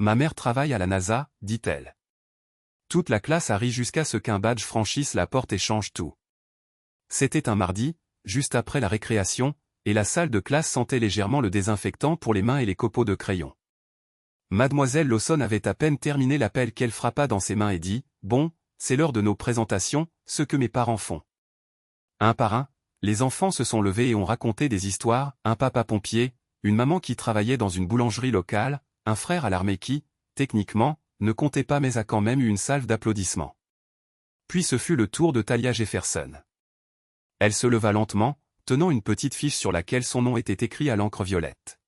ma mère travaille à la NASA, dit-elle. Toute la classe a ri jusqu'à ce qu'un badge franchisse la porte et change tout. C'était un mardi, juste après la récréation, et la salle de classe sentait légèrement le désinfectant pour les mains et les copeaux de crayon. Mademoiselle Lawson avait à peine terminé l'appel qu'elle frappa dans ses mains et dit « Bon, c'est l'heure de nos présentations, ce que mes parents font. » Un par un, les enfants se sont levés et ont raconté des histoires, un papa pompier, une maman qui travaillait dans une boulangerie locale, un frère à l'armée qui, techniquement, ne comptait pas mais a quand même eu une salve d'applaudissements. Puis ce fut le tour de Talia Jefferson. Elle se leva lentement, tenant une petite fiche sur laquelle son nom était écrit à l'encre violette.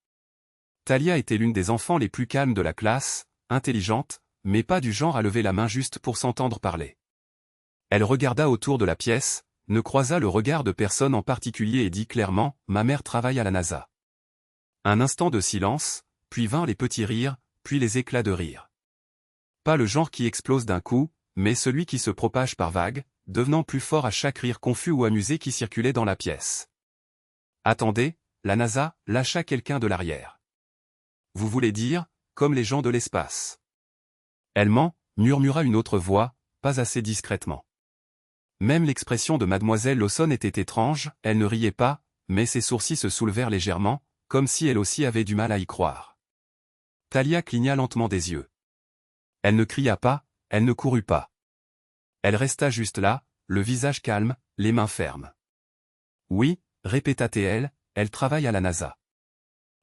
Talia était l'une des enfants les plus calmes de la classe, intelligente, mais pas du genre à lever la main juste pour s'entendre parler. Elle regarda autour de la pièce, ne croisa le regard de personne en particulier et dit clairement « Ma mère travaille à la NASA ». Un instant de silence, puis vinrent les petits rires, puis les éclats de rire. Pas le genre qui explose d'un coup, mais celui qui se propage par vagues, devenant plus fort à chaque rire confus ou amusé qui circulait dans la pièce. « Attendez, la NASA » lâcha quelqu'un de l'arrière. « Vous voulez dire, comme les gens de l'espace ?» « Elle ment » murmura une autre voix, pas assez discrètement. Même l'expression de mademoiselle Lawson était étrange, elle ne riait pas, mais ses sourcils se soulevèrent légèrement, comme si elle aussi avait du mal à y croire. Talia cligna lentement des yeux. Elle ne cria pas, elle ne courut pas. Elle resta juste là, le visage calme, les mains fermes. « Oui » répéta-t-elle, elle travaille à la NASA.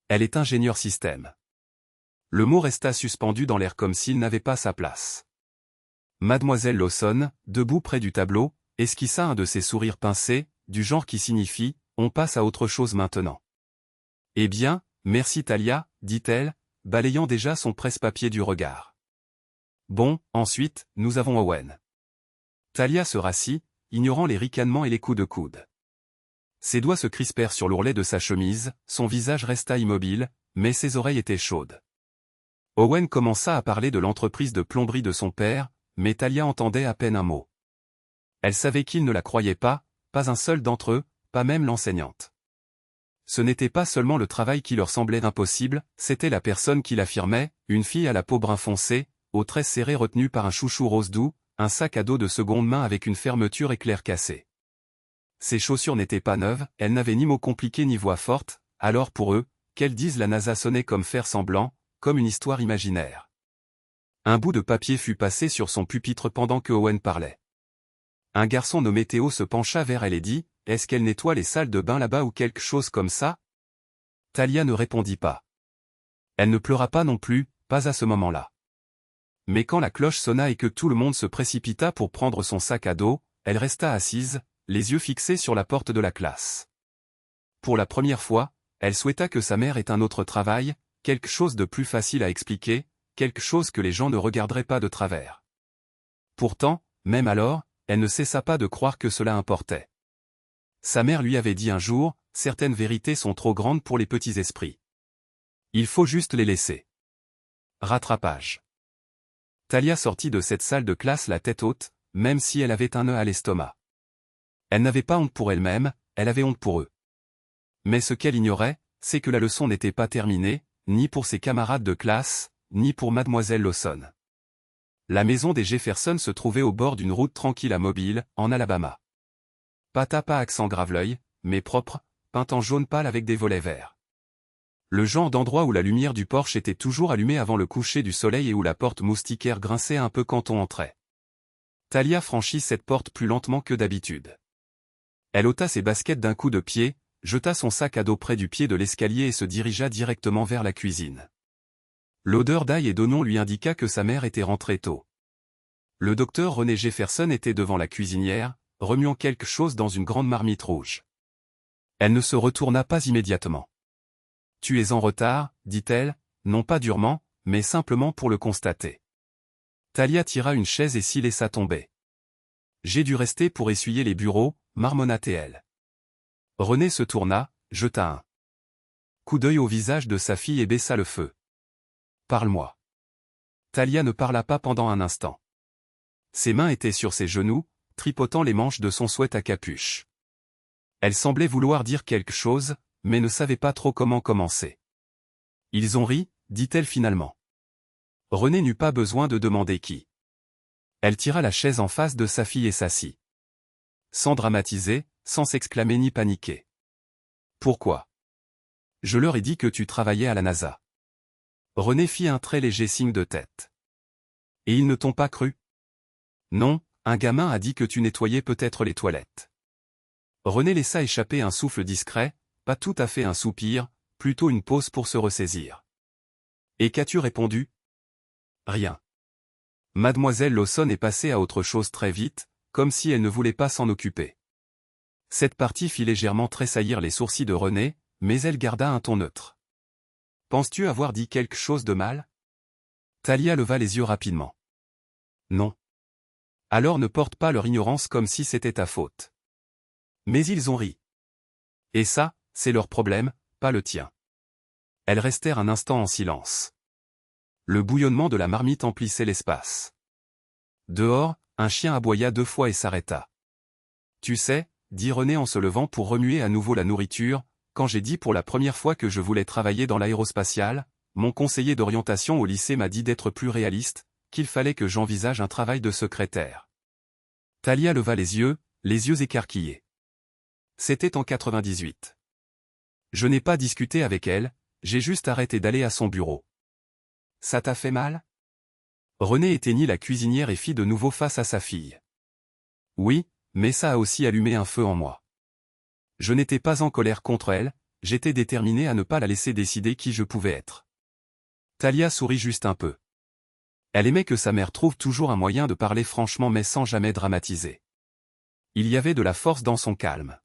Elle est ingénieure système. Le mot resta suspendu dans l'air comme s'il n'avait pas sa place. Mademoiselle Lawson, debout près du tableau, esquissa un de ses sourires pincés, du genre qui signifie « on passe à autre chose maintenant ». « Eh bien, merci Talia » dit-elle, balayant déjà son presse-papier du regard. « Bon, ensuite, nous avons Owen. » Talia se rassit, ignorant les ricanements et les coups de coude. Ses doigts se crispèrent sur l'ourlet de sa chemise, son visage resta immobile, mais ses oreilles étaient chaudes. Owen commença à parler de l'entreprise de plomberie de son père, mais Talia entendait à peine un mot. Elle savait qu'il ne la croyait pas un seul d'entre eux, pas même l'enseignante. Ce n'était pas seulement le travail qui leur semblait impossible, c'était la personne qui l'affirmait, une fille à la peau brun foncé, aux traits serrés retenus par un chouchou rose doux, un sac à dos de seconde main avec une fermeture éclair cassée. Ses chaussures n'étaient pas neuves, elles n'avaient ni mots compliqués ni voix forte, alors pour eux, qu'elles disent la NASA sonnait comme faire semblant, comme une histoire imaginaire. Un bout de papier fut passé sur son pupitre pendant que Owen parlait. Un garçon nommé Théo se pencha vers elle et dit « Est-ce qu'elle nettoie les salles de bain là-bas ou quelque chose comme ça ?» Talia ne répondit pas. Elle ne pleura pas non plus, pas à ce moment-là. Mais quand la cloche sonna et que tout le monde se précipita pour prendre son sac à dos, elle resta assise, les yeux fixés sur la porte de la classe. Pour la première fois, elle souhaita que sa mère ait un autre travail, quelque chose de plus facile à expliquer, quelque chose que les gens ne regarderaient pas de travers. Pourtant, même alors, elle ne cessa pas de croire que cela importait. Sa mère lui avait dit un jour, « Certaines vérités sont trop grandes pour les petits esprits. Il faut juste les laisser. » Rattrapage. Talia sortit de cette salle de classe la tête haute, même si elle avait un nœud à l'estomac. Elle n'avait pas honte pour elle-même, elle avait honte pour eux. Mais ce qu'elle ignorait, c'est que la leçon n'était pas terminée, ni pour ses camarades de classe, ni pour mademoiselle Lawson. La maison des Jefferson se trouvait au bord d'une route tranquille à Mobile, en Alabama. Pas accent grave-l'œil, mais propre, peint en jaune pâle avec des volets verts. Le genre d'endroit où la lumière du porche était toujours allumée avant le coucher du soleil et où la porte moustiquaire grinçait un peu quand on entrait. Talia franchit cette porte plus lentement que d'habitude. Elle ôta ses baskets d'un coup de pied, jeta son sac à dos près du pied de l'escalier et se dirigea directement vers la cuisine. L'odeur d'ail et d'oignon lui indiqua que sa mère était rentrée tôt. Le docteur René Jefferson était devant la cuisinière, remuant quelque chose dans une grande marmite rouge. Elle ne se retourna pas immédiatement. « Tu es en retard » dit-elle, non pas durement, mais simplement pour le constater. Talia tira une chaise et s'y laissa tomber. « J'ai dû rester pour essuyer les bureaux » marmonna-t-elle. René se tourna, jeta un coup d'œil au visage de sa fille et baissa le feu. « Parle-moi. » Talia ne parla pas pendant un instant. Ses mains étaient sur ses genoux, tripotant les manches de son sweat à capuche. Elle semblait vouloir dire quelque chose, mais ne savait pas trop comment commencer. « Ils ont ri » dit-elle finalement. René n'eut pas besoin de demander qui. Elle tira la chaise en face de sa fille et s'assit. Sans dramatiser, sans s'exclamer ni paniquer. Pourquoi? Je leur ai dit que tu travaillais à la NASA. René fit un très léger signe de tête. Et ils ne t'ont pas cru? Non, un gamin a dit que tu nettoyais peut-être les toilettes. René laissa échapper un souffle discret, pas tout à fait un soupir, plutôt une pause pour se ressaisir. Et qu'as-tu répondu? Rien. Mademoiselle Lawson est passée à autre chose très vite, comme si elle ne voulait pas s'en occuper. Cette partie fit légèrement tressaillir les sourcils de René, mais elle garda un ton neutre. Penses-tu avoir dit quelque chose de mal? Thalia leva les yeux rapidement. Non. Alors ne porte pas leur ignorance comme si c'était ta faute. Mais ils ont ri. Et ça, c'est leur problème, pas le tien. Elles restèrent un instant en silence. Le bouillonnement de la marmite emplissait l'espace. Dehors, un chien aboya 2 fois et s'arrêta. Tu sais, dit René en se levant pour remuer à nouveau la nourriture, quand j'ai dit pour la première fois que je voulais travailler dans l'aérospatiale, mon conseiller d'orientation au lycée m'a dit d'être plus réaliste, qu'il fallait que j'envisage un travail de secrétaire. Thalia leva les yeux écarquillés. C'était en 98. Je n'ai pas discuté avec elle, j'ai juste arrêté d'aller à son bureau. Ça t'a fait mal? René éteignit la cuisinière et fit de nouveau face à sa fille. Oui, mais ça a aussi allumé un feu en moi. Je n'étais pas en colère contre elle, j'étais déterminé à ne pas la laisser décider qui je pouvais être. Thalia sourit juste un peu. Elle aimait que sa mère trouve toujours un moyen de parler franchement mais sans jamais dramatiser. Il y avait de la force dans son calme.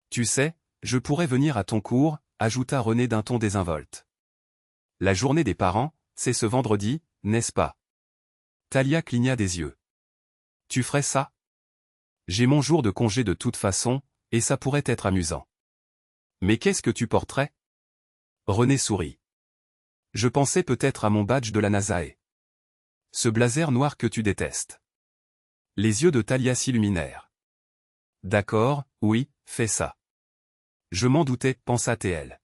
Tu sais, je pourrais venir à ton cours, ajouta René d'un ton désinvolte. La journée des parents, c'est ce vendredi, n'est-ce pas? Thalia cligna des yeux. Tu ferais ça? J'ai mon jour de congé de toute façon, et ça pourrait être amusant. Mais qu'est-ce que tu porterais? René sourit. Je pensais peut-être à mon badge de la NASA. Ce blazer noir que tu détestes. Les yeux de Thalia s'illuminèrent. D'accord, oui, fais ça. Je m'en doutais, pensa T.L.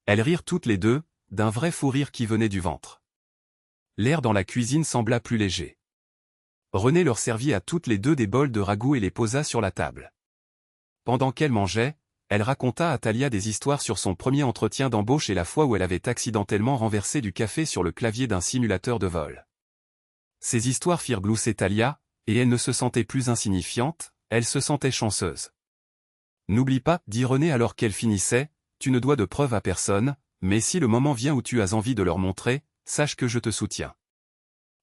Elles rirent toutes les deux, d'un vrai fou rire qui venait du ventre. L'air dans la cuisine sembla plus léger. René leur servit à toutes les deux des bols de ragoût et les posa sur la table. Pendant qu'elle mangeait, elle raconta à Thalia des histoires sur son premier entretien d'embauche et la fois où elle avait accidentellement renversé du café sur le clavier d'un simulateur de vol. Ces histoires firent glousser Thalia, et elle ne se sentait plus insignifiante, elle se sentait chanceuse. N'oublie pas, dit René alors qu'elle finissait, tu ne dois de preuves à personne, mais si le moment vient où tu as envie de leur montrer, sache que je te soutiens.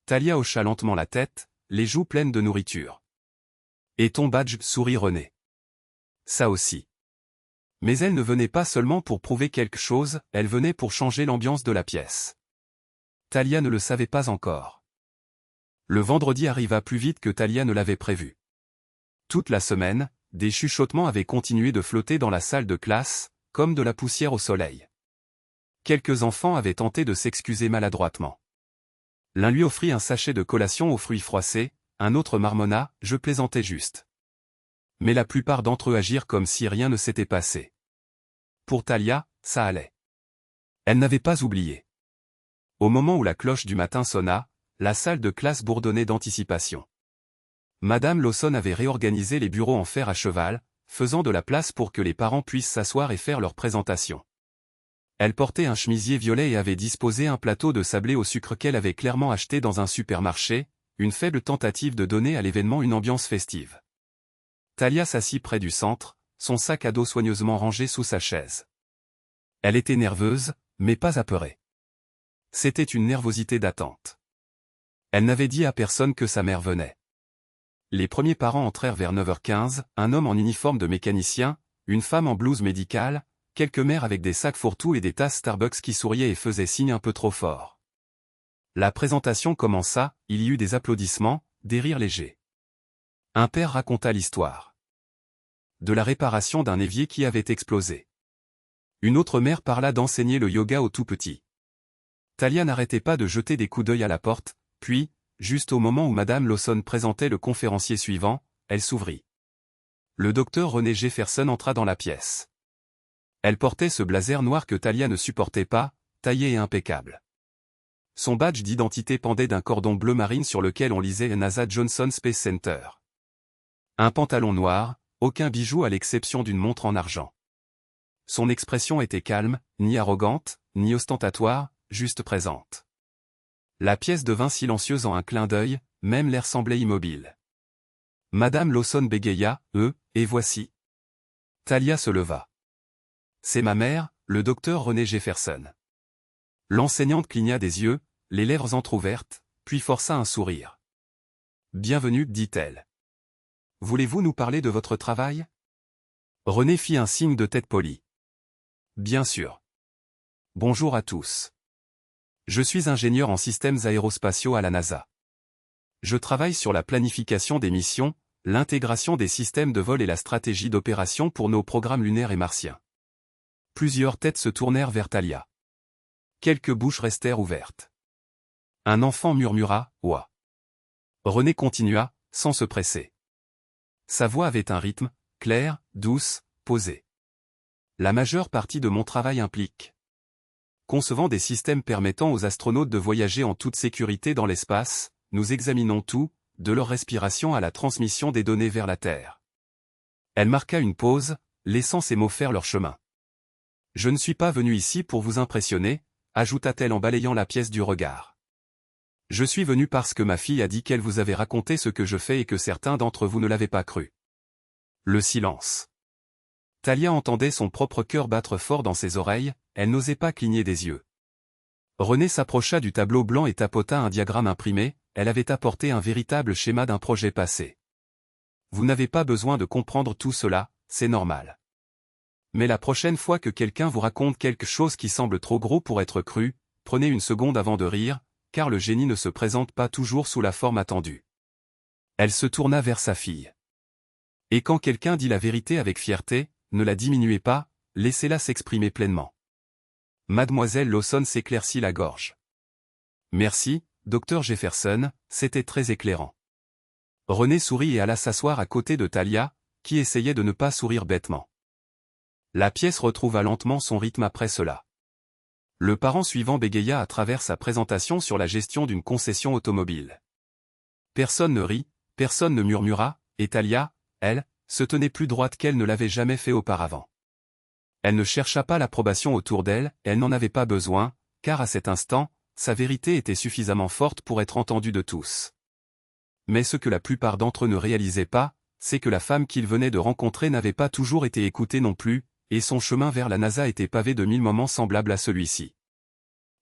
Thalia hocha lentement la tête, les joues pleines de nourriture. Et ton badge, sourit René. Ça aussi. Mais elle ne venait pas seulement pour prouver quelque chose, elle venait pour changer l'ambiance de la pièce. Thalia ne le savait pas encore. Le vendredi arriva plus vite que Thalia ne l'avait prévu. Toute la semaine, des chuchotements avaient continué de flotter dans la salle de classe, comme de la poussière au soleil. Quelques enfants avaient tenté de s'excuser maladroitement. L'un lui offrit un sachet de collation aux fruits froissés, un autre marmonna, je plaisantais juste. Mais la plupart d'entre eux agirent comme si rien ne s'était passé. Pour Thalia, ça allait. Elle n'avait pas oublié. Au moment où la cloche du matin sonna, la salle de classe bourdonnait d'anticipation. Madame Lawson avait réorganisé les bureaux en fer à cheval, faisant de la place pour que les parents puissent s'asseoir et faire leur présentation. Elle portait un chemisier violet et avait disposé un plateau de sablé au sucre qu'elle avait clairement acheté dans un supermarché, une faible tentative de donner à l'événement une ambiance festive. Thalia s'assit près du centre, son sac à dos soigneusement rangé sous sa chaise. Elle était nerveuse, mais pas apeurée. C'était une nervosité d'attente. Elle n'avait dit à personne que sa mère venait. Les premiers parents entrèrent vers 9h15, un homme en uniforme de mécanicien, une femme en blouse médicale, quelques mères avec des sacs fourre-tout et des tasses Starbucks qui souriaient et faisaient signe un peu trop fort. La présentation commença, il y eut des applaudissements, des rires légers. Un père raconta l'histoire de la réparation d'un évier qui avait explosé. Une autre mère parla d'enseigner le yoga aux tout-petits. Thalia n'arrêtait pas de jeter des coups d'œil à la porte, puis, juste au moment où Madame Lawson présentait le conférencier suivant, elle s'ouvrit. Le docteur René Jefferson entra dans la pièce. Elle portait ce blazer noir que Thalia ne supportait pas, taillé et impeccable. Son badge d'identité pendait d'un cordon bleu marine sur lequel on lisait NASA Johnson Space Center. Un pantalon noir, aucun bijou à l'exception d'une montre en argent. Son expression était calme, ni arrogante, ni ostentatoire, juste présente. La pièce devint silencieuse en un clin d'œil, même l'air semblait immobile. Madame Lawson bégaya, et voici. Thalia se leva. C'est ma mère, le docteur René Jefferson. L'enseignante cligna des yeux, les lèvres entr'ouvertes, puis força un sourire. Bienvenue, dit-elle. Voulez-vous nous parler de votre travail? René fit un signe de tête poli. Bien sûr. Bonjour à tous. Je suis ingénieur en systèmes aérospatiaux à la NASA. Je travaille sur la planification des missions, l'intégration des systèmes de vol et la stratégie d'opération pour nos programmes lunaires et martiens. Plusieurs têtes se tournèrent vers Thalia. Quelques bouches restèrent ouvertes. Un enfant murmura « Ouah ». René continua, sans se presser. Sa voix avait un rythme, clair, douce, posée. La majeure partie de mon travail implique concevant des systèmes permettant aux astronautes de voyager en toute sécurité dans l'espace, nous examinons tout, de leur respiration à la transmission des données vers la Terre. Elle marqua une pause, laissant ses mots faire leur chemin. Je ne suis pas venu ici pour vous impressionner, ajouta-t-elle en balayant la pièce du regard. Je suis venu parce que ma fille a dit qu'elle vous avait raconté ce que je fais et que certains d'entre vous ne l'avaient pas cru. Le silence. Thalia entendait son propre cœur battre fort dans ses oreilles, elle n'osait pas cligner des yeux. René s'approcha du tableau blanc et tapota un diagramme imprimé, elle avait apporté un véritable schéma d'un projet passé. Vous n'avez pas besoin de comprendre tout cela, c'est normal. Mais la prochaine fois que quelqu'un vous raconte quelque chose qui semble trop gros pour être cru, prenez une seconde avant de rire, car le génie ne se présente pas toujours sous la forme attendue. Elle se tourna vers sa fille. Et quand quelqu'un dit la vérité avec fierté, ne la diminuez pas, laissez-la s'exprimer pleinement. Mademoiselle Lawson s'éclaircit la gorge. Merci, docteur Jefferson, c'était très éclairant. René sourit et alla s'asseoir à côté de Thalia, qui essayait de ne pas sourire bêtement. La pièce retrouva lentement son rythme après cela. Le parent suivant bégaya à travers sa présentation sur la gestion d'une concession automobile. Personne ne rit, personne ne murmura, et Thalia, elle, se tenait plus droite qu'elle ne l'avait jamais fait auparavant. Elle ne chercha pas l'approbation autour d'elle, elle n'en avait pas besoin, car à cet instant, sa vérité était suffisamment forte pour être entendue de tous. Mais ce que la plupart d'entre eux ne réalisaient pas, c'est que la femme qu'ils venaient de rencontrer n'avait pas toujours été écoutée non plus, et son chemin vers la NASA était pavé de 1000 moments semblables à celui-ci.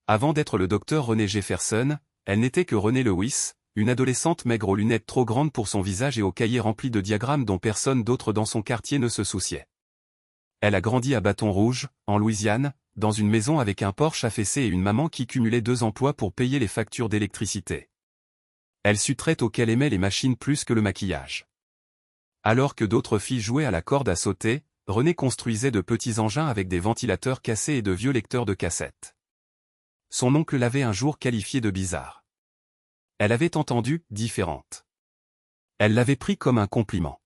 Avant d'être le docteur René Jefferson, elle n'était que Renée Lewis, une adolescente maigre aux lunettes trop grandes pour son visage et au cahier rempli de diagrammes dont personne d'autre dans son quartier ne se souciait. Elle a grandi à Bâton Rouge, en Louisiane, dans une maison avec un porche affaissé et une maman qui cumulait 2 emplois pour payer les factures d'électricité. Elle sut très tôt qu'elle aimait les machines plus que le maquillage. Alors que d'autres filles jouaient à la corde à sauter, Renée construisait de petits engins avec des ventilateurs cassés et de vieux lecteurs de cassettes. Son oncle l'avait un jour qualifiée de bizarre. Elle avait entendu « différente ». Elle l'avait pris comme un compliment.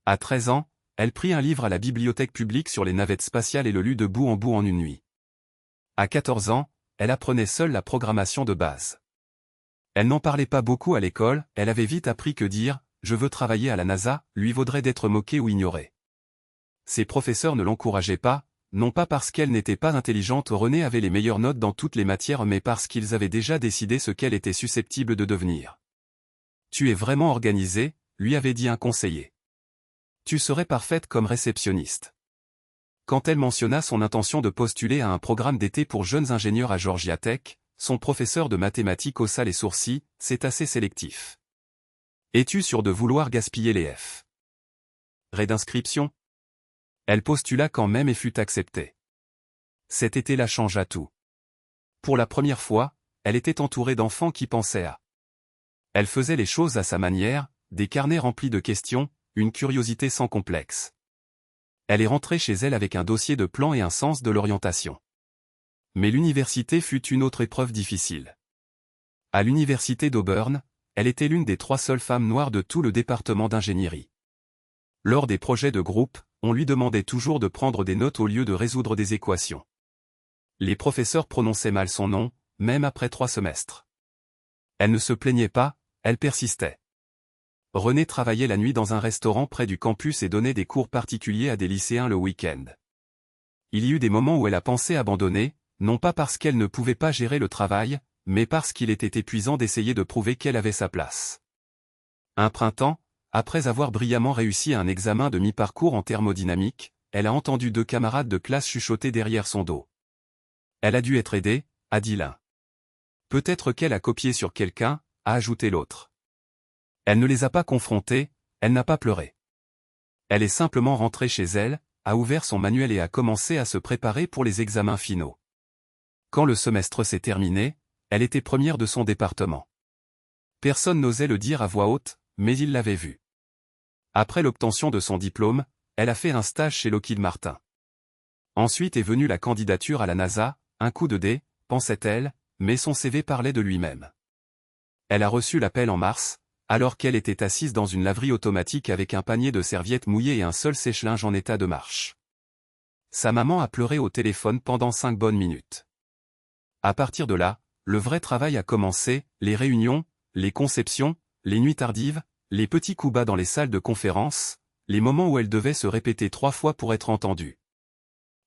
À 13 ans, elle prit un livre à la bibliothèque publique sur les navettes spatiales et le lut de bout en une nuit. À 14 ans, elle apprenait seule la programmation de base. Elle n'en parlait pas beaucoup à l'école, elle avait vite appris que dire « je veux travailler à la NASA » lui vaudrait d'être moquée ou ignorée. Ses professeurs ne l'encourageaient pas, non pas parce qu'elle n'était pas intelligente, Renée avait les meilleures notes dans toutes les matières, mais parce qu'ils avaient déjà décidé ce qu'elle était susceptible de devenir. « Tu es vraiment organisée », lui avait dit un conseiller. « Tu serais parfaite comme réceptionniste. » Quand elle mentionna son intention de postuler à un programme d'été pour jeunes ingénieurs à Georgia Tech, son professeur de mathématiques haussa les sourcils, « c'est assez sélectif. Es-tu sûr de vouloir gaspiller les F. Raies d'inscription ?» Elle postula quand même et fut acceptée. Cet été-là changea tout. Pour la première fois, elle était entourée d'enfants qui pensaient à. Elle faisait les choses à sa manière, des carnets remplis de questions, une curiosité sans complexe. Elle est rentrée chez elle avec un dossier de plans et un sens de l'orientation. Mais l'université fut une autre épreuve difficile. À l'université d'Auburn, elle était l'une des 3 seules femmes noires de tout le département d'ingénierie. Lors des projets de groupe, on lui demandait toujours de prendre des notes au lieu de résoudre des équations. Les professeurs prononçaient mal son nom, même après 3 semestres. Elle ne se plaignait pas, elle persistait. René travaillait la nuit dans un restaurant près du campus et donnait des cours particuliers à des lycéens le week-end. Il y eut des moments où elle a pensé abandonner, non pas parce qu'elle ne pouvait pas gérer le travail, mais parce qu'il était épuisant d'essayer de prouver qu'elle avait sa place. Un printemps, après avoir brillamment réussi un examen de mi-parcours en thermodynamique, elle a entendu 2 camarades de classe chuchoter derrière son dos. Elle a dû être aidée, a dit l'un. Peut-être qu'elle a copié sur quelqu'un, a ajouté l'autre. Elle ne les a pas confrontés, elle n'a pas pleuré. Elle est simplement rentrée chez elle, a ouvert son manuel et a commencé à se préparer pour les examens finaux. Quand le semestre s'est terminé, elle était première de son département. Personne n'osait le dire à voix haute, mais il l'avait vu. Après l'obtention de son diplôme, elle a fait un stage chez Lockheed Martin. Ensuite est venue la candidature à la NASA, un coup de dé, pensait-elle, mais son CV parlait de lui-même. Elle a reçu l'appel en mars, alors qu'elle était assise dans une laverie automatique avec un panier de serviettes mouillées et un seul sèche-linge en état de marche. Sa maman a pleuré au téléphone pendant 5 bonnes minutes. À partir de là, le vrai travail a commencé, les réunions, les conceptions, les nuits tardives, les petits coups bas dans les salles de conférence, les moments où elle devait se répéter 3 fois pour être entendue.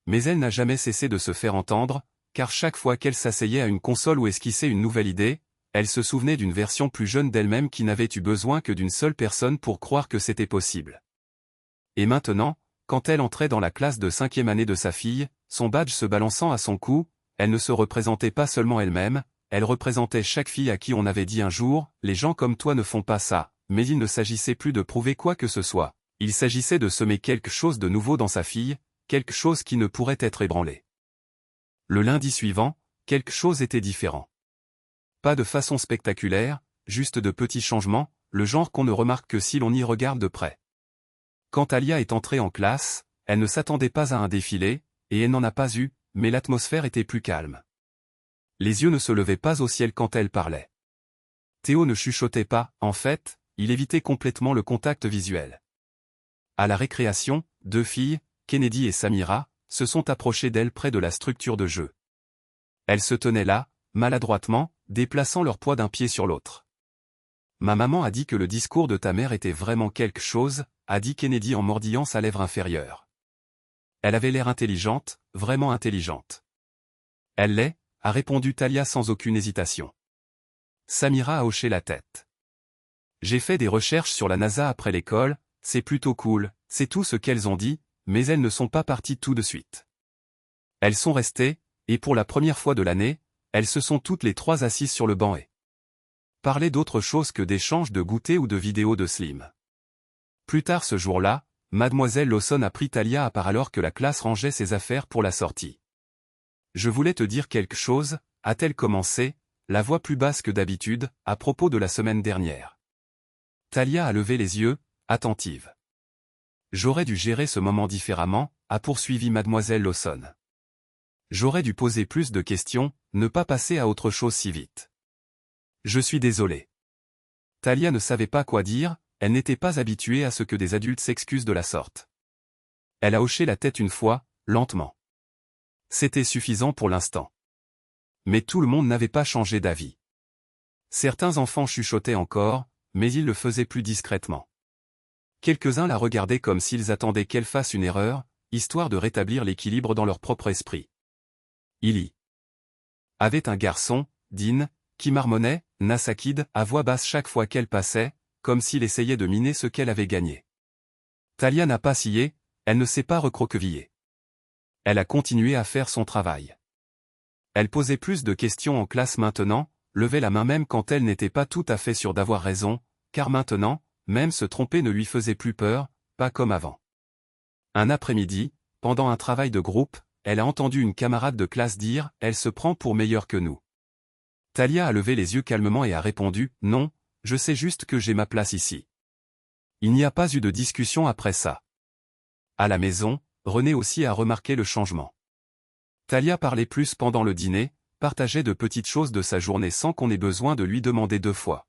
Mais elle n'a jamais cessé de se faire entendre, car chaque fois qu'elle s'asseyait à une console ou esquissait une nouvelle idée, elle se souvenait d'une version plus jeune d'elle-même qui n'avait eu besoin que d'une seule personne pour croire que c'était possible. Et maintenant, quand elle entrait dans la classe de 5e année de sa fille, son badge se balançant à son cou, elle ne se représentait pas seulement elle-même, elle représentait chaque fille à qui on avait dit un jour, « Les gens comme toi ne font pas ça », mais il ne s'agissait plus de prouver quoi que ce soit, il s'agissait de semer quelque chose de nouveau dans sa fille, quelque chose qui ne pourrait être ébranlé. Le lundi suivant, quelque chose était différent. Pas de façon spectaculaire, juste de petits changements, le genre qu'on ne remarque que si l'on y regarde de près. Quand Talia est entrée en classe, elle ne s'attendait pas à un défilé, et elle n'en a pas eu, mais l'atmosphère était plus calme. Les yeux ne se levaient pas au ciel quand elle parlait. Théo ne chuchotait pas, en fait, il évitait complètement le contact visuel. À la récréation, 2 filles, Kennedy et Samira, se sont approchées d'elle près de la structure de jeu. Elles se tenaient là, maladroitement, déplaçant leur poids d'un pied sur l'autre. « Ma maman a dit que le discours de ta mère était vraiment quelque chose », a dit Kennedy en mordillant sa lèvre inférieure. Elle avait l'air intelligente, vraiment intelligente. Elle l'est, a répondu Talia sans aucune hésitation. Samira a hoché la tête. J'ai fait des recherches sur la NASA après l'école, c'est plutôt cool, c'est tout ce qu'elles ont dit, mais elles ne sont pas parties tout de suite. Elles sont restées, et pour la première fois de l'année, elles se sont toutes les 3 assises sur le banc et parlaient d'autre chose que d'échanges de goûter ou de vidéos de Slim. Plus tard ce jour-là, Mademoiselle Lawson a pris Talia à part alors que la classe rangeait ses affaires pour la sortie. Je voulais te dire quelque chose, a-t-elle commencé, la voix plus basse que d'habitude, à propos de la semaine dernière. Talia a levé les yeux, attentive. J'aurais dû gérer ce moment différemment, a poursuivi Mademoiselle Lawson. J'aurais dû poser plus de questions, ne pas passer à autre chose si vite. Je suis désolée. Talia ne savait pas quoi dire, elle n'était pas habituée à ce que des adultes s'excusent de la sorte. Elle a hoché la tête une fois, lentement. C'était suffisant pour l'instant. Mais tout le monde n'avait pas changé d'avis. Certains enfants chuchotaient encore, mais ils le faisaient plus discrètement. Quelques-uns la regardaient comme s'ils attendaient qu'elle fasse une erreur, histoire de rétablir l'équilibre dans leur propre esprit. Il y avait un garçon, Dean, qui marmonnait « Nasakid » à voix basse chaque fois qu'elle passait, comme s'il essayait de miner ce qu'elle avait gagné. Talia n'a pas scié, elle ne s'est pas recroquevillée. Elle a continué à faire son travail. Elle posait plus de questions en classe maintenant, levait la main même quand elle n'était pas tout à fait sûre d'avoir raison, car maintenant, même se tromper ne lui faisait plus peur, pas comme avant. Un après-midi, pendant un travail de groupe, elle a entendu une camarade de classe dire « Elle se prend pour meilleure que nous ». Talia a levé les yeux calmement et a répondu « Non, je sais juste que j'ai ma place ici ». Il n'y a pas eu de discussion après ça. À la maison, René aussi a remarqué le changement. Talia parlait plus pendant le dîner, partageait de petites choses de sa journée sans qu'on ait besoin de lui demander 2 fois.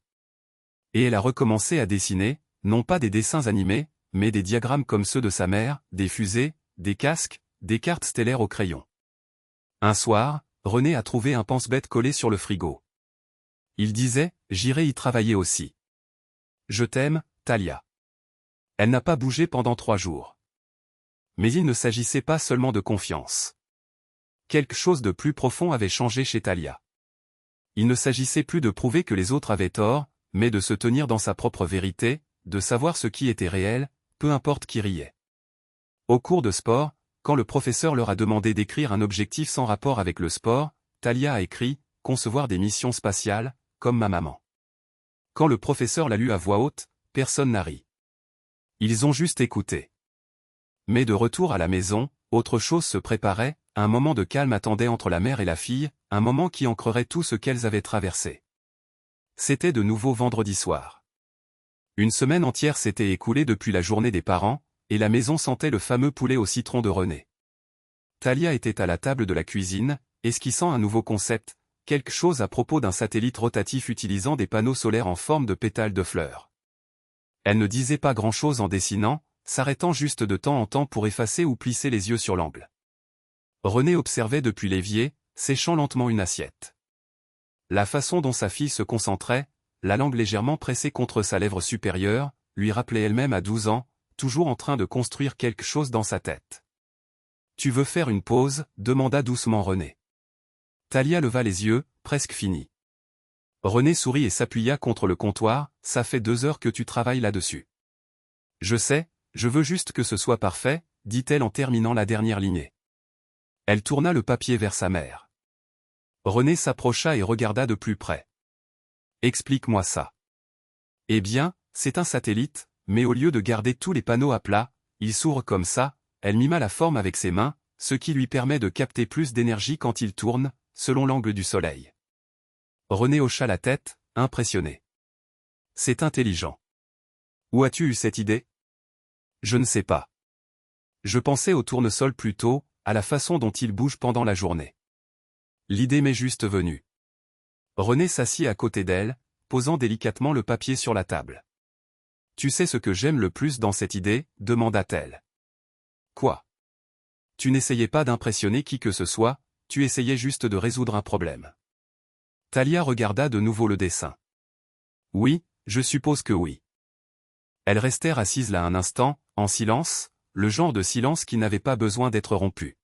Et elle a recommencé à dessiner, non pas des dessins animés, mais des diagrammes comme ceux de sa mère, des fusées, des casques, des cartes stellaires au crayon. Un soir, René a trouvé un pense-bête collé sur le frigo. Il disait, j'irai y travailler aussi. Je t'aime, Talia. Elle n'a pas bougé pendant 3 jours. Mais il ne s'agissait pas seulement de confiance. Quelque chose de plus profond avait changé chez Talia. Il ne s'agissait plus de prouver que les autres avaient tort, mais de se tenir dans sa propre vérité, de savoir ce qui était réel, peu importe qui riait. Au cours de sport, quand le professeur leur a demandé d'écrire un objectif sans rapport avec le sport, Talia a écrit « Concevoir des missions spatiales, comme ma maman ». Quand le professeur l'a lu à voix haute, personne n'a ri. Ils ont juste écouté. Mais de retour à la maison, autre chose se préparait, un moment de calme attendait entre la mère et la fille, un moment qui ancrerait tout ce qu'elles avaient traversé. C'était de nouveau vendredi soir. Une semaine entière s'était écoulée depuis la journée des parents, et la maison sentait le fameux poulet au citron de René. Talia était à la table de la cuisine, esquissant un nouveau concept, quelque chose à propos d'un satellite rotatif utilisant des panneaux solaires en forme de pétales de fleurs. Elle ne disait pas grand-chose en dessinant, s'arrêtant juste de temps en temps pour effacer ou plisser les yeux sur l'angle. René observait depuis l'évier, séchant lentement une assiette. La façon dont sa fille se concentrait, la langue légèrement pressée contre sa lèvre supérieure, lui rappelait elle-même à 12 ans, toujours en train de construire quelque chose dans sa tête. « Tu veux faire une pause ?» demanda doucement René. Talia leva les yeux, presque fini. René sourit et s'appuya contre le comptoir, « Ça fait 2 heures que tu travailles là-dessus. »« Je sais, je veux juste que ce soit parfait, » dit-elle en terminant la dernière lignée. Elle tourna le papier vers sa mère. René s'approcha et regarda de plus près. « Explique-moi ça. » « Eh bien, c'est un satellite, mais au lieu de garder tous les panneaux à plat, il s'ouvre comme ça. » Elle mima la forme avec ses mains, ce qui lui permet de capter plus d'énergie quand il tourne, selon l'angle du soleil. René hocha la tête, impressionné. « C'est intelligent. Où as-tu eu cette idée ? » ? Je ne sais pas. Je pensais au tournesol plutôt, à la façon dont il bouge pendant la journée. L'idée m'est juste venue. René s'assit à côté d'elle, posant délicatement le papier sur la table. « Tu sais ce que j'aime le plus dans cette idée ? » demanda-t-elle. « Quoi ? Tu n'essayais pas d'impressionner qui que ce soit, tu essayais juste de résoudre un problème. » Talia regarda de nouveau le dessin. « Oui, je suppose que oui. » Elles restèrent assises là un instant, en silence, le genre de silence qui n'avait pas besoin d'être rompu.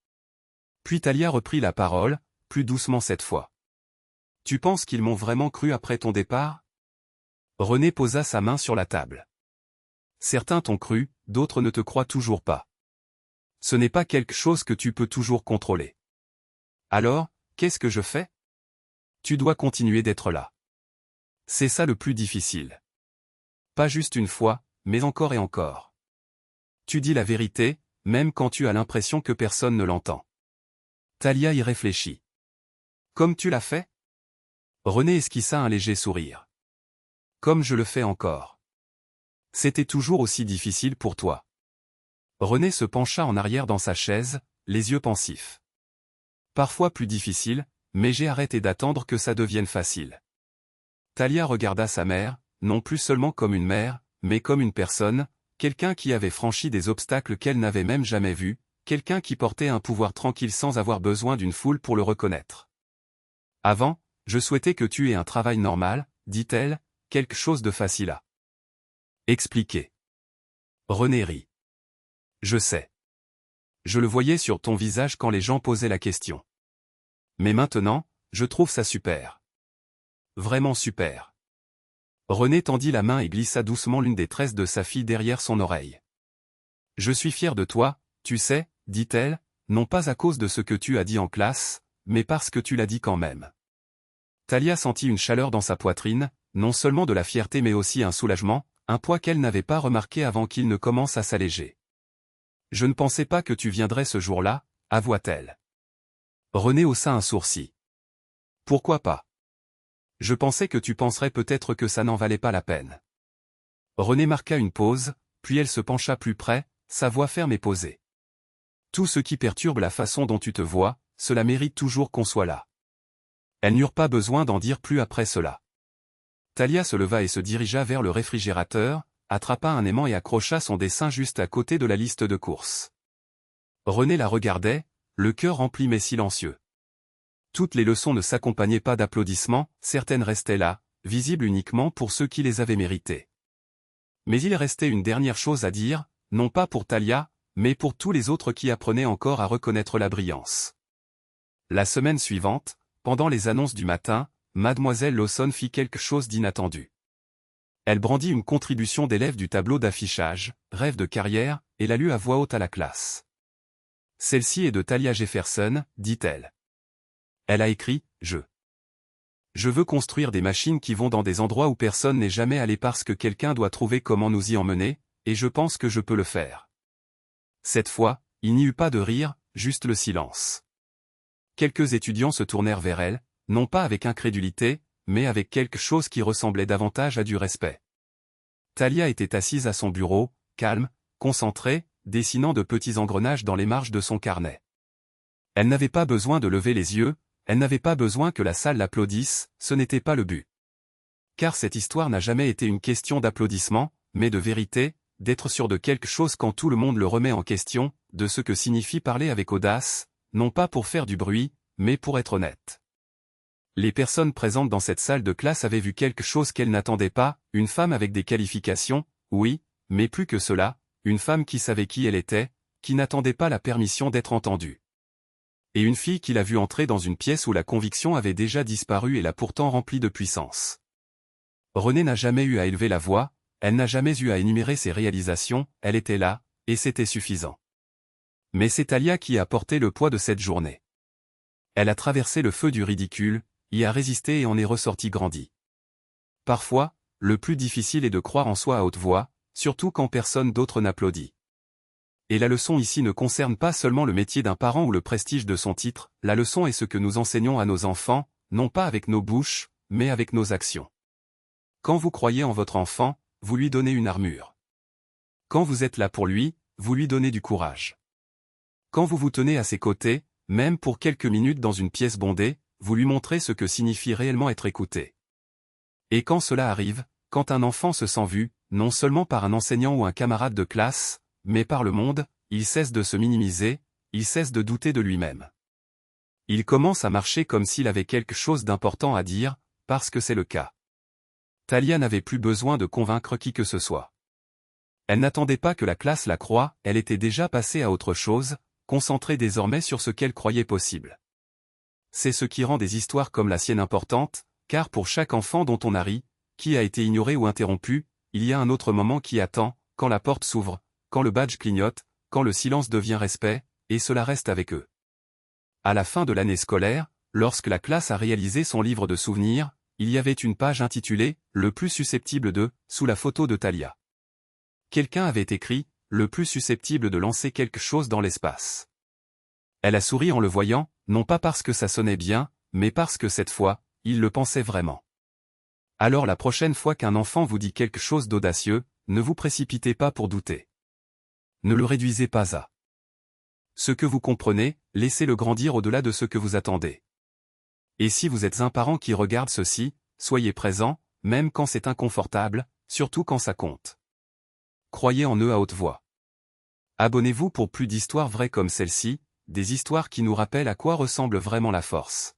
Puis Talia reprit la parole, plus doucement cette fois. « Tu penses qu'ils m'ont vraiment cru après ton départ ? » René posa sa main sur la table. « Certains t'ont cru, d'autres ne te croient toujours pas. Ce n'est pas quelque chose que tu peux toujours contrôler. Alors, qu'est-ce que je fais ? Tu dois continuer d'être là. C'est ça le plus difficile. Pas juste une fois, mais encore et encore. Tu dis la vérité, même quand tu as l'impression que personne ne l'entend. » Talia y réfléchit. « Comme tu l'as fait ? » René esquissa un léger sourire. « Comme je le fais encore. » C'était toujours aussi difficile pour toi. René se pencha en arrière dans sa chaise, les yeux pensifs. « Parfois plus difficile, mais j'ai arrêté d'attendre que ça devienne facile. » Talia regarda sa mère, non plus seulement comme une mère, mais comme une personne, quelqu'un qui avait franchi des obstacles qu'elle n'avait même jamais vus, quelqu'un qui portait un pouvoir tranquille sans avoir besoin d'une foule pour le reconnaître. « Avant, je souhaitais que tu aies un travail normal, » dit-elle, « quelque chose de facile à expliquer. » René rit. « Je sais. Je le voyais sur ton visage quand les gens posaient la question. Mais maintenant, je trouve ça super. Vraiment super. » René tendit la main et glissa doucement l'une des tresses de sa fille derrière son oreille. « Je suis fier de toi, tu sais, » dit-elle, non pas à cause de ce que tu as dit en classe, mais parce que tu l'as dit quand même. Talia sentit une chaleur dans sa poitrine, non seulement de la fierté mais aussi un soulagement, un poids qu'elle n'avait pas remarqué avant qu'il ne commence à s'alléger. « Je ne pensais pas que tu viendrais ce jour-là, » avoua-t-elle. René haussa un sourcil. « Pourquoi pas ? Je pensais que tu penserais peut-être que ça n'en valait pas la peine. » René marqua une pause, puis elle se pencha plus près, sa voix ferme et posée. « Tout ce qui perturbe la façon dont tu te vois, cela mérite toujours qu'on soit là. » Elles n'eurent pas besoin d'en dire plus après cela. Talia se leva et se dirigea vers le réfrigérateur, attrapa un aimant et accrocha son dessin juste à côté de la liste de courses. René la regardait, le cœur rempli mais silencieux. Toutes les leçons ne s'accompagnaient pas d'applaudissements, certaines restaient là, visibles uniquement pour ceux qui les avaient méritées. Mais il restait une dernière chose à dire, non pas pour Thalia, mais pour tous les autres qui apprenaient encore à reconnaître la brillance. La semaine suivante, pendant les annonces du matin, Mademoiselle Lawson fit quelque chose d'inattendu. Elle brandit une contribution d'élèves du tableau d'affichage, Rêve de carrière, et la lut à voix haute à la classe. Celle-ci est de Thalia Jefferson, dit-elle. Elle a écrit « Je veux construire des machines qui vont dans des endroits où personne n'est jamais allé parce que quelqu'un doit trouver comment nous y emmener, et je pense que je peux le faire. » Cette fois, il n'y eut pas de rire, juste le silence. Quelques étudiants se tournèrent vers elle, non pas avec incrédulité, mais avec quelque chose qui ressemblait davantage à du respect. Thalia était assise à son bureau, calme, concentrée, dessinant de petits engrenages dans les marges de son carnet. Elle n'avait pas besoin de lever les yeux, elle n'avait pas besoin que la salle l'applaudisse, ce n'était pas le but. Car cette histoire n'a jamais été une question d'applaudissement, mais de vérité, d'être sûr de quelque chose quand tout le monde le remet en question, de ce que signifie parler avec audace, non pas pour faire du bruit, mais pour être honnête. Les personnes présentes dans cette salle de classe avaient vu quelque chose qu'elles n'attendaient pas, une femme avec des qualifications, oui, mais plus que cela, une femme qui savait qui elle était, qui n'attendait pas la permission d'être entendue. Et une fille qui l'a vue entrer dans une pièce où la conviction avait déjà disparu et l'a pourtant remplie de puissance. Renée n'a jamais eu à élever la voix, elle n'a jamais eu à énumérer ses réalisations, elle était là, et c'était suffisant. Mais c'est Thalia qui a porté le poids de cette journée. Elle a traversé le feu du ridicule, y a résisté et en est ressortie grandie. Parfois, le plus difficile est de croire en soi à haute voix, surtout quand personne d'autre n'applaudit. Et la leçon ici ne concerne pas seulement le métier d'un parent ou le prestige de son titre, la leçon est ce que nous enseignons à nos enfants, non pas avec nos bouches, mais avec nos actions. Quand vous croyez en votre enfant, vous lui donnez une armure. Quand vous êtes là pour lui, vous lui donnez du courage. Quand vous vous tenez à ses côtés, même pour quelques minutes dans une pièce bondée, vous lui montrez ce que signifie réellement être écouté. Et quand cela arrive, quand un enfant se sent vu, non seulement par un enseignant ou un camarade de classe, mais par le monde, il cesse de se minimiser, il cesse de douter de lui-même. Il commence à marcher comme s'il avait quelque chose d'important à dire, parce que c'est le cas. Thalia n'avait plus besoin de convaincre qui que ce soit. Elle n'attendait pas que la classe la croie, elle était déjà passée à autre chose, concentrée désormais sur ce qu'elle croyait possible. C'est ce qui rend des histoires comme la sienne importantes, car pour chaque enfant dont on a ri, qui a été ignoré ou interrompu, il y a un autre moment qui attend, quand la porte s'ouvre, quand le badge clignote, quand le silence devient respect, et cela reste avec eux. À la fin de l'année scolaire, lorsque la classe a réalisé son livre de souvenirs, il y avait une page intitulée « Le plus susceptible de », sous la photo de Thalia. Quelqu'un avait écrit « Le plus susceptible de lancer quelque chose dans l'espace ». Elle a souri en le voyant, non pas parce que ça sonnait bien, mais parce que cette fois, il le pensait vraiment. Alors la prochaine fois qu'un enfant vous dit quelque chose d'audacieux, ne vous précipitez pas pour douter. Ne le réduisez pas à ce que vous comprenez, laissez-le grandir au-delà de ce que vous attendez. Et si vous êtes un parent qui regarde ceci, soyez présent, même quand c'est inconfortable, surtout quand ça compte. Croyez en eux à haute voix. Abonnez-vous pour plus d'histoires vraies comme celle-ci, des histoires qui nous rappellent à quoi ressemble vraiment la force.